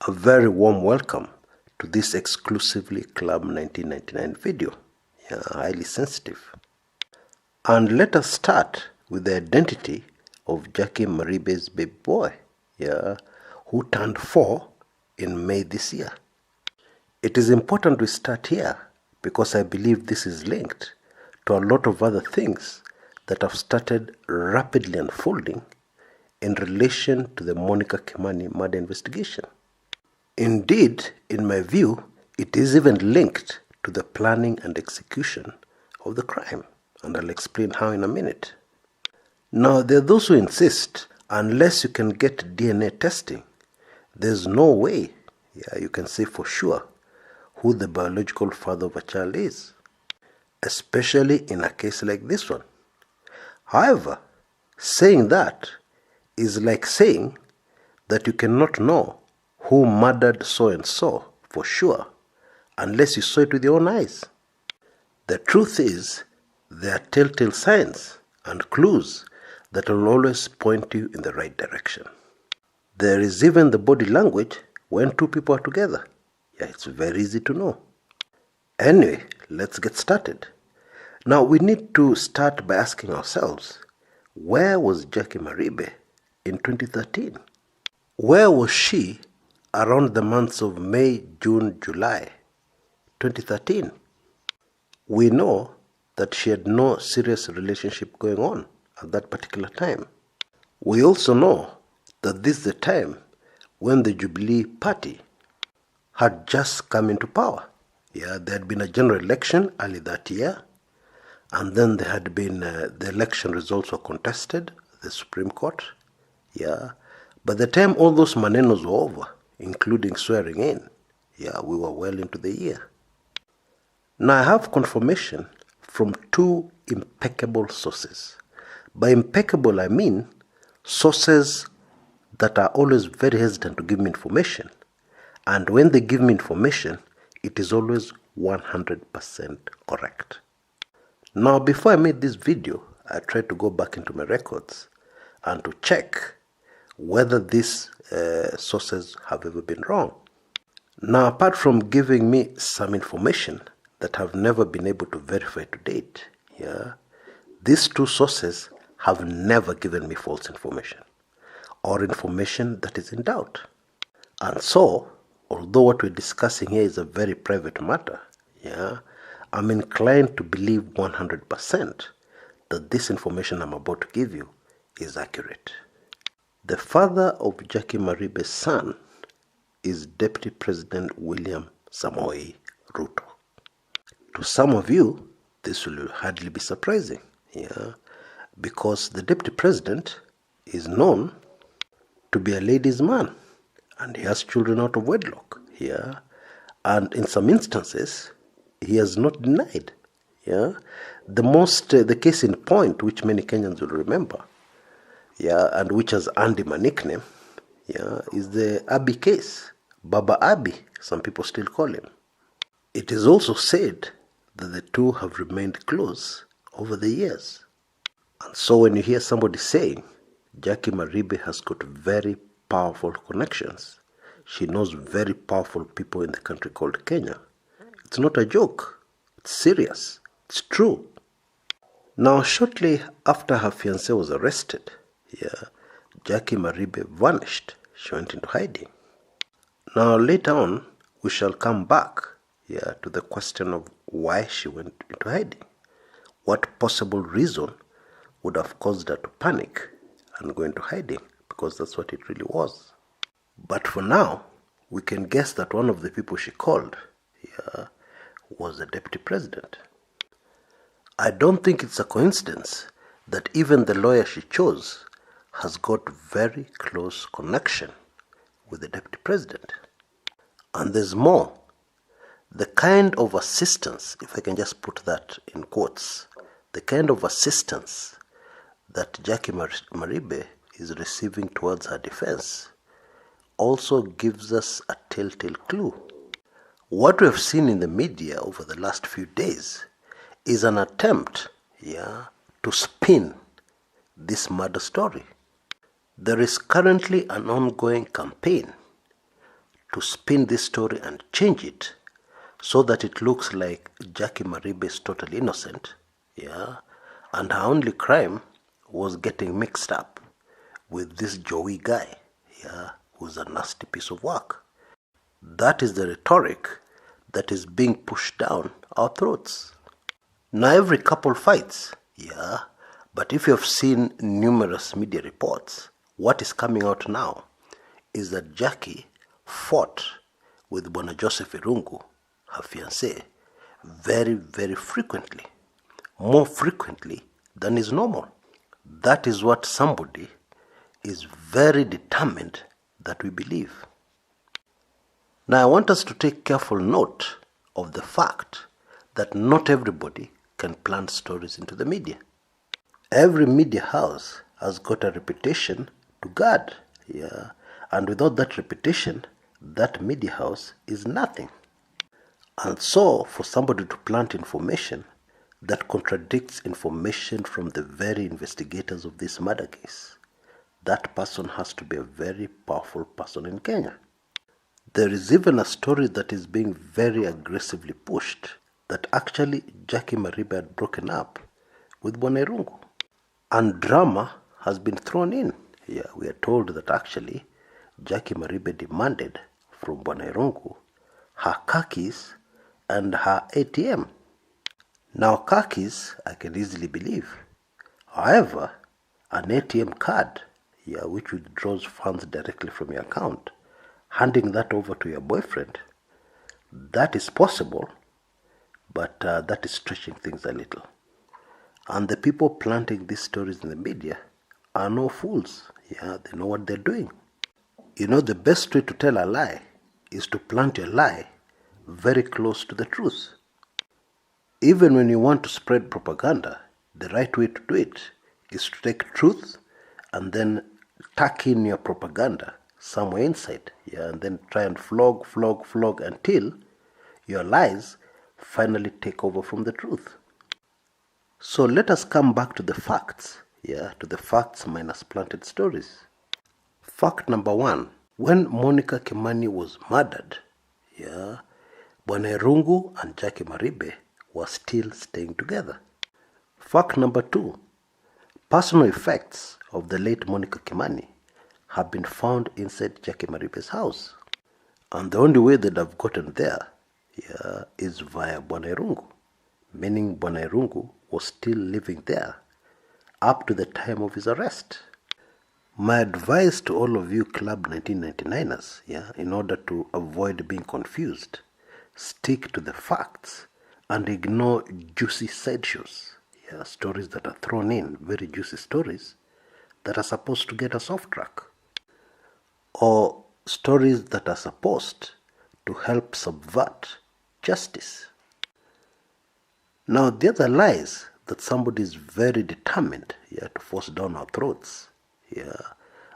A very warm welcome to this exclusively Club 1999 video. Highly sensitive. And let us start with the identity of Jackie MARIBES' baby boy, who turned 4 in May this year. It is important we start here because I believe this is linked to a lot of other things that have started rapidly unfolding in relation to the Monica Kimani murder investigation. Indeed, in my view, it is even linked to the planning and execution of the crime, and I'll explain how in a minute. Now, there are those who insist, unless you can get DNA testing, there's no way you can say for sure who the biological father of a child is, especially in a case like this one. However, saying that is like saying that you cannot know who murdered so-and-so for sure unless you saw it with your own eyes. The truth is, there are telltale signs and clues that will always point you in the right direction. There is even the body language when two people are together. It's very easy to know. Anyway, let's get started. Now, we need to start by asking ourselves, where was Jackie MARIBE in 2013? Where was she around the months of May, June, July 2013? We know that she had no serious relationship going on at that particular time. We also know that this is the time when the Jubilee Party had just come into power. There had been a general election early that year, and then there had been the election results were contested at the Supreme Court. By the time all those manenos were over, including swearing in, we were well into the year. Now, I have confirmation from two impeccable sources. By impeccable, I mean sources that are always very hesitant to give me information. And when they give me information, it is always 100% correct. Now, before I made this video, I tried to go back into my records and to check whether these sources have ever been wrong. Now, apart from giving me some information that I've never been able to verify to date, these two sources have never given me false information or information that is in doubt. And so, although what we're discussing here is a very private matter, I'm inclined to believe 100% that this information I'm about to give you is accurate. The father of Jackie MARIBE's son is Deputy President William Samoei Ruto. To some of you, this will hardly be surprising, because the Deputy President is known to be a ladies' man, and he has children out of wedlock, and in some instances, he has not denied, the case in point, which many Kenyans will remember, and which has earned him a nickname, is the Abi case. Baba Abi, some people still call him. It is also said that the two have remained close over the years. And so when you hear somebody saying Jackie MARIBE has got very powerful connections, she knows very powerful people in the country called Kenya, it's not a joke. It's serious. It's true. Now, shortly after her fiancé was arrested, Jackie MARIBE vanished. She went into hiding. Now, later on, we shall come back to the question of why she went into hiding. What possible reason would have caused her to panic and go into hiding? Because that's what it really was. But for now, we can guess that one of the people she called was the Deputy President. I don't think it's a coincidence that even the lawyer she chose has got very close connection with the Deputy President. And there's more. The kind of assistance, if I can just put that in quotes, the kind of assistance that Jackie MARIBE is receiving towards her defense also gives us a telltale clue. What we have seen in the media over the last few days is an attempt, to spin this murder story. There is currently an ongoing campaign to spin this story and change it so that it looks like Jackie Maribe is totally innocent, and her only crime was getting mixed up with this Joey guy, who's a nasty piece of work. That is the rhetoric that is being pushed down our throats. Now every couple fights, but if you have seen numerous media reports, what is coming out now is that Jackie fought with Bwana Joseph Irungu, her fiancé, very, very frequently, more frequently than is normal. That is what somebody is very determined that we believe. Now I want us to take careful note of the fact that not everybody can plant stories into the media. Every media house has got a reputation to guard, and without that reputation, that media house is nothing. And so, for somebody to plant information that contradicts information from the very investigators of this murder case, that person has to be a very powerful person in Kenya. There is even a story that is being very aggressively pushed that actually Jackie Maribe had broken up with Bwana Irungu. And drama has been thrown in. We are told that actually Jackie Maribe demanded from Bwana Irungu her car keys and her ATM. Now car keys I can easily believe. However, an ATM card, which withdraws funds directly from your account, handing that over to your boyfriend, that is possible, but that is stretching things a little. And the people planting these stories in the media are no fools. They know what they're doing. The best way to tell a lie is to plant your lie very close to the truth. Even when you want to spread propaganda, the right way to do it is to take truth and then tuck in your propaganda somewhere inside, and then try and flog until your lies finally take over from the truth. So let us come back to the facts, to the facts minus planted stories. Fact number 1, when Monica Kimani was murdered, Bwana Irungu and Jackie Maribe were still staying together. Fact number 2, personal effects of the late Monica Kimani have been found inside Jackie Maribe's house. And the only way they'd have gotten there, is via Bwana Irungu, meaning Bwana Irungu was still living there up to the time of his arrest. My advice to all of you Club 1999ers, in order to avoid being confused, stick to the facts and ignore juicy sideshows, stories that are thrown in, very juicy stories that are supposed to get us off track, or stories that are supposed to help subvert justice. Now, the other lies that somebody is very determined to force down our throats,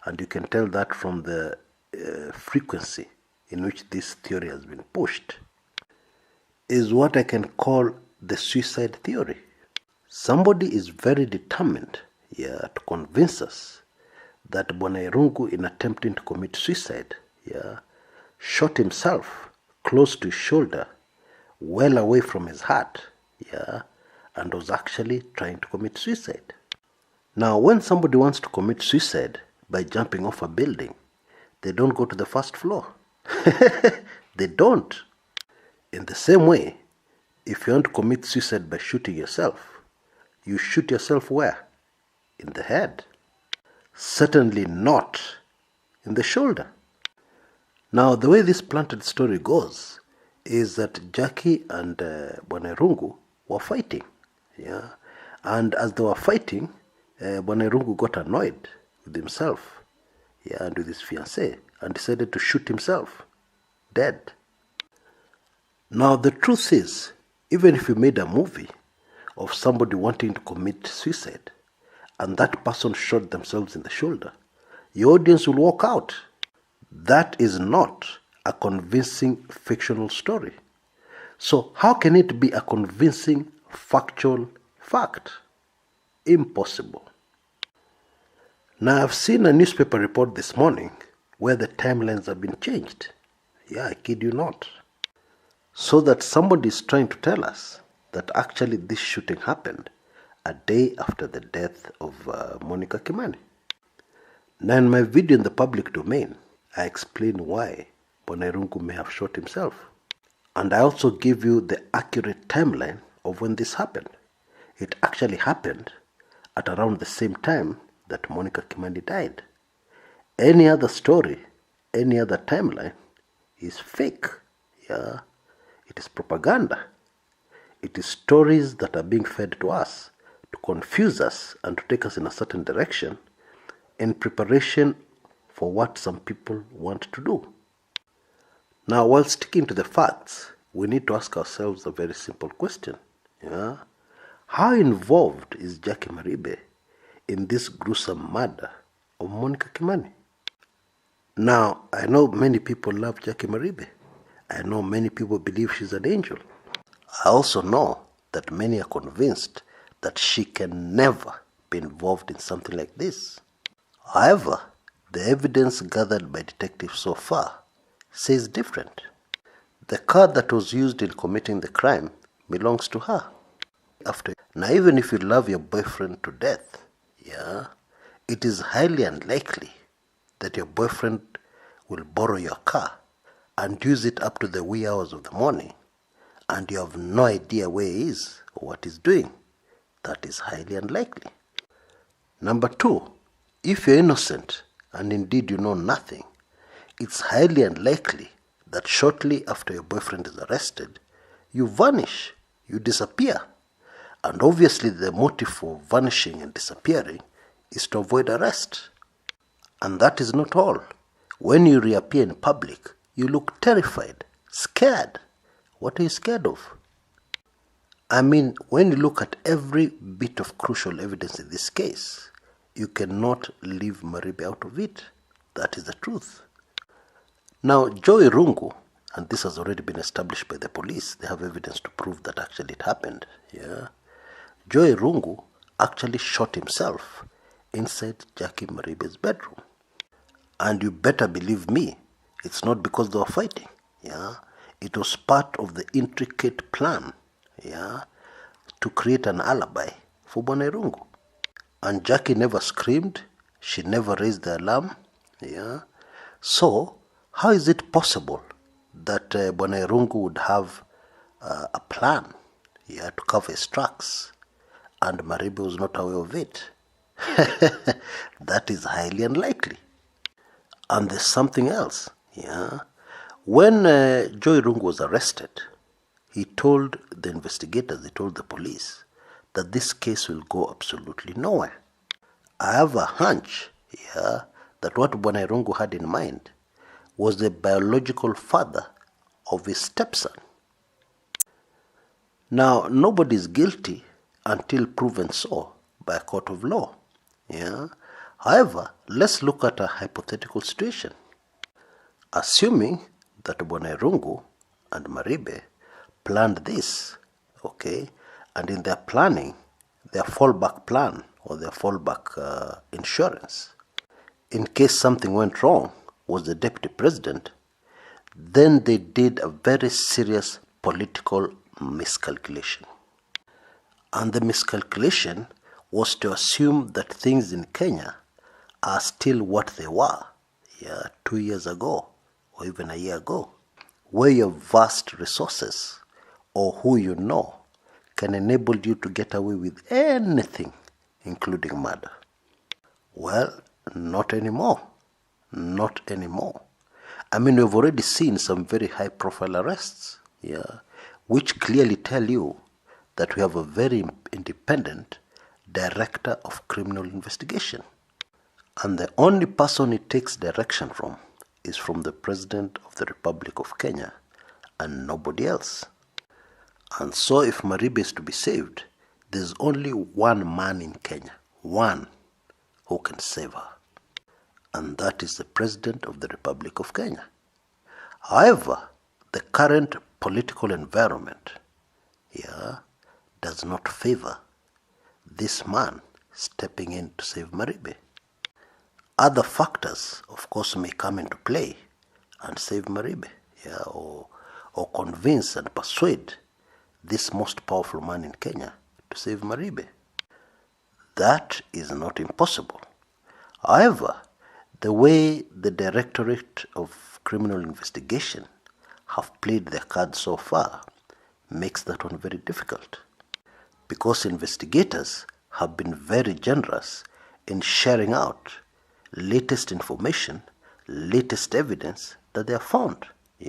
and you can tell that from the frequency in which this theory has been pushed, is what I can call the suicide theory. Somebody is very determined to convince us that Bwana Irungu, in attempting to commit suicide, shot himself close to his shoulder, well away from his heart, and was actually trying to commit suicide. Now, when somebody wants to commit suicide by jumping off a building, they don't go to the first floor. They don't. In the same way, if you want to commit suicide by shooting yourself, you shoot yourself where? In the head. Certainly not in the shoulder. Now, the way this planted story goes is that Jackie and Bwana Irungu were fighting. And as they were fighting, Bwana Irungu got annoyed with himself, and with his fiancée, and decided to shoot himself dead. Now, the truth is, even if you made a movie of somebody wanting to commit suicide, and that person shot themselves in the shoulder, your audience will walk out. That is not a convincing fictional story. So how can it be a convincing factual fact? Impossible. Now, I've seen a newspaper report this morning where the timelines have been changed. Yeah, I kid you not. So that somebody is trying to tell us that actually this shooting happened a day after the death of Monica Kimani. Now in my video in the public domain, I explain why Bonairungu may have shot himself. And I also give you the accurate timeline of when this happened. It actually happened at around the same time that Monica Kimani died. Any other story, any other timeline is fake. Yeah, it is propaganda. It is stories that are being fed to us to confuse us and to take us in a certain direction in preparation for what some people want to do. Now, while sticking to the facts, we need to ask ourselves a very simple question. Yeah? How involved is Jackie Maribe in this gruesome murder of Monica Kimani? Now, I know many people love Jackie Maribe. I know many people believe she's an angel. I also know that many are convinced that she can never be involved in something like this. However, the evidence gathered by detectives so far says different. The car that was used in committing the crime belongs to her. Now, even if you love your boyfriend to death, yeah, it is highly unlikely that your boyfriend will borrow your car and use it up to the wee hours of the morning, and you have no idea where he is or what he's doing. That is highly unlikely. Number two, if you're innocent and indeed you know nothing, it's highly unlikely that shortly after your boyfriend is arrested, you vanish, you disappear. And obviously the motive for vanishing and disappearing is to avoid arrest. And that is not all. When you reappear in public, you look terrified, scared. What are you scared of? I mean, when you look at every bit of crucial evidence in this case, you cannot leave Maribe out of it. That is the truth. Now, Joy Rungu, and this has already been established by the police, they have evidence to prove that actually it happened. Yeah, Joy Rungu actually shot himself inside Jackie Maribe's bedroom. And you better believe me, it's not because they were fighting. Yeah, it was part of the intricate plan, yeah, to create an alibi for Bonairungu. And Jackie never screamed, she never raised the alarm. Yeah. So, how is it possible that Bonairungu would have a plan, yeah, to cover his tracks and Maribe was not aware of it? That is highly unlikely. And there's something else. Yeah. When Joy Rungu was arrested, he told the investigators, he told the police, that this case will go absolutely nowhere. I have a hunch, yeah, that what Bonairungu had in mind was the biological father of his stepson. Now, nobody is guilty until proven so by a court of law. Yeah. However, let's look at a hypothetical situation. Assuming that Bonairungu and Maribe planned this, okay, and in their planning, their fallback plan or their fallback insurance, in case something went wrong, was the deputy president, then they did a very serious political miscalculation. And the miscalculation was to assume that things in Kenya are still what they were, yeah, 2 years ago or even a year ago, where your vast resources or who you know can enable you to get away with anything, including murder. Well, not anymore. Not anymore. I mean, we've already seen some very high-profile arrests, yeah, which clearly tell you that we have a very independent director of criminal investigation. And the only person he takes direction from is from the President of the Republic of Kenya and nobody else. And so if Maribe is to be saved, there's only one man in Kenya, one, who can save her. And that is the President of the Republic of Kenya. However, the current political environment, yeah, does not favor this man stepping in to save Maribe. Other factors, of course, may come into play and save Maribe. or convince and persuade this most powerful man in Kenya to save Maribe. That is not impossible. However, the way the Directorate of Criminal Investigation have played their cards so far makes that one very difficult, because investigators have been very generous in sharing out latest information, latest evidence that they have found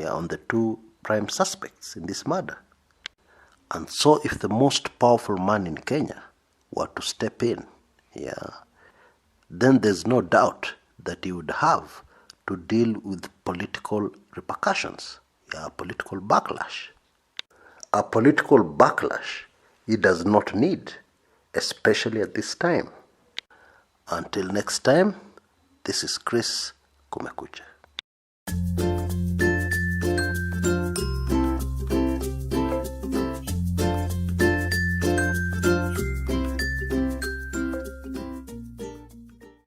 on the two prime suspects in this murder. And so if the most powerful man in Kenya were to step in, then there's no doubt that he would have to deal with political repercussions, political backlash. A political backlash he does not need, especially at this time. Until next time, this is Chris Kumekucha.